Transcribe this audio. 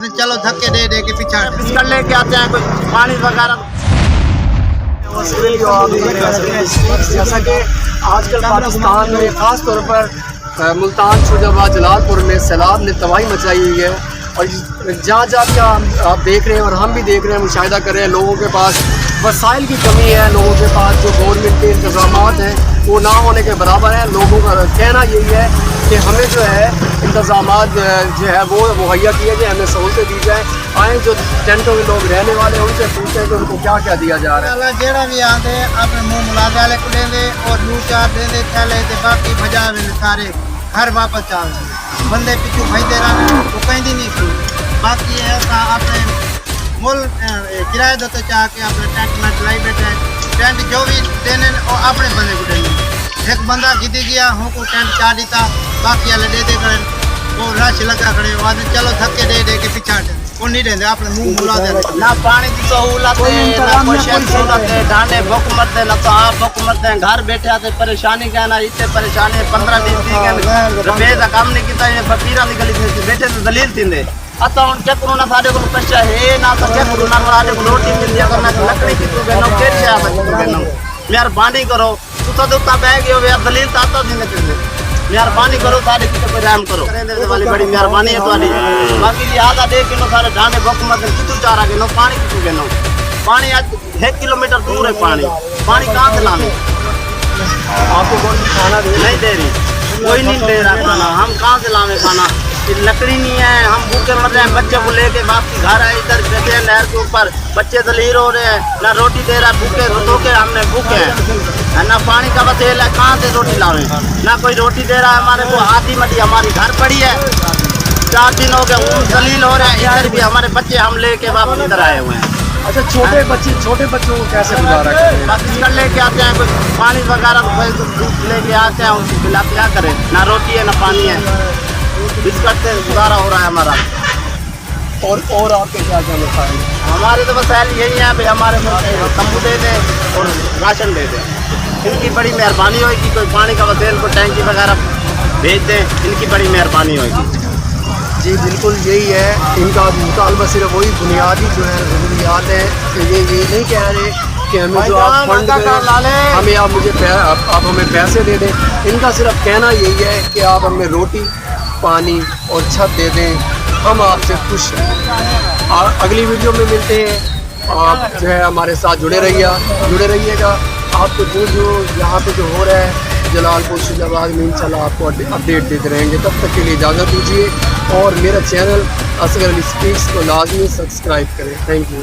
चलो धक्के दे दे के पीछा कर लेके आते हैं कुछ पानी वगैरह। जैसा कि आजकल पाकिस्तान में ख़ास तौर पर मुल्तान, फैजाबाद, जलालपुर में सैलाब ने तबाही मचाई हुई है और जहाँ जहाँ आप देख रहे हैं और हम भी देख रहे हैं, मुशाहिदा कर रहे हैं, लोगों के पास वसाइल की कमी है, लोगों के पास जो गवर्नमेंट के इंतज़ामात हैं वो ना होने के बराबर हैं। लोगों का कहना यही है कि हमें जो है इंतज़ामात जो है वो मुहैया किए जाए, हमें सहूलतें दी जाए। आए जो टेंटों में लोग रहने वाले हैं उनसे पूछते हैं कि उनको क्या क्या दिया जा रहा है। जेड़ा भी आते अपने मुंह मुलाजा ले को लेंदे और दो चार देंदे थैले ते बाकी भजावे सारे घर वापस चाल बंदे पिछू भजदे रहे वो कहीं नहीं कोई बाकी ऐसा अपने मुल किराए दो तो चाह के अपने टेंट में लाई बैठे टेंट जो भी देने और अपने बंदे को देने। एक बंदा गिदी गया हमको टेंट चाह देता बाकी वाले दे करे वो रश लगा खड़े आदमी चलो धक्के दे दे के पीछा वो नहीं देंगे अपने मुंह मुला दे ना पानी की सहूलत है, ना कोई सहूलत है, डांडे भूख मत है, ना तो आप भूख मत है। घर बैठे आते परेशानी का ना इतने परेशानी 15-20 रुपये का काम नहीं किया ये फकीरा निकली थी बैठे तो दलील थी आता हूँ क्या करूँ ना सारे को पैसा है ना तो क्या करूँ ना सारे को रोटी मिल दिया करना लकड़ी की तू बहनों कैसे आ सकती बहनों मेहरबानी करो तू तो दुखता बैग हो यार दलील तो आता दिन मेहरबानी करो सारे की तो रहम करो वाली बड़ी मेहरबानी है तुम्हारी। बाकी ये आधा 1 किलो सारे डांडे भूख मत कितु चारा के नो पानी कितु के नो पानी आज 1 किलोमीटर दूर है पानी कहाँ से लाने आपको कौन खाना नहीं दे रही कोई नहीं दे रहा खाना हम कहाँ से लावे खाना लकड़ी नहीं है हम भूखे मर रहे हैं। बच्चे को लेके वापसी घर आए इधर बैठे हैं नहर के ऊपर बच्चे दलीर हो रहे हैं ना रोटी दे रहा भूखे रो के हमने भूखे हैं ना पानी का बसेल है कहाँ से रोटी लावे ना कोई रोटी दे रहा है हमारे को आधी मटी हमारी घर पड़ी है 4 दिन हो गए ऊन दलील हो रहे हैं इधर भी हमारे बच्चे हम लेके वापस इधर आए हुए हैं। अच्छा छोटे बच्चों को कैसे गुजारा करते हैं? वापस कर लेके आते हैं कुछ पानी वगैरह दूध लेके आते हैं उनको खिला क्या करें ना रोटी है ना पानी है बिस्कट से गुजारा हो रहा है हमारा। और आपके क्या क्या मसाइल हैं? हमारे तो मसाइल यही है भाई हमारे तंबू दे दें और राशन दे दें इनकी बड़ी मेहरबानी होगी। कोई पानी का वसेल को टैंकी वगैरह भेज दें इनकी बड़ी मेहरबानी होगी। जी बिल्कुल यही है इनका मुतालबा सिर्फ वही बुनियादी जो है ज़रूरियात है कि ये नहीं कह रहे कि हमें जो आप फंड हमें आप मुझे आप हमें पैसे दे दें। इनका सिर्फ कहना यही है कि आप हमें रोटी पानी और छत दे दें हम आपसे खुश हैं। और अगली वीडियो में मिलते हैं आप जो है हमारे साथ जुड़े रहिएगा। आपको जो यहाँ पे जो हो रहा है जलालपुर फैजाबाद में इंशाल्लाह आपको अपडेट देते रहेंगे। तब तक के लिए इजाज़त दीजिए और मेरा चैनल असगर अली स्पीक्स को लाजमी सब्सक्राइब करें। Thank you.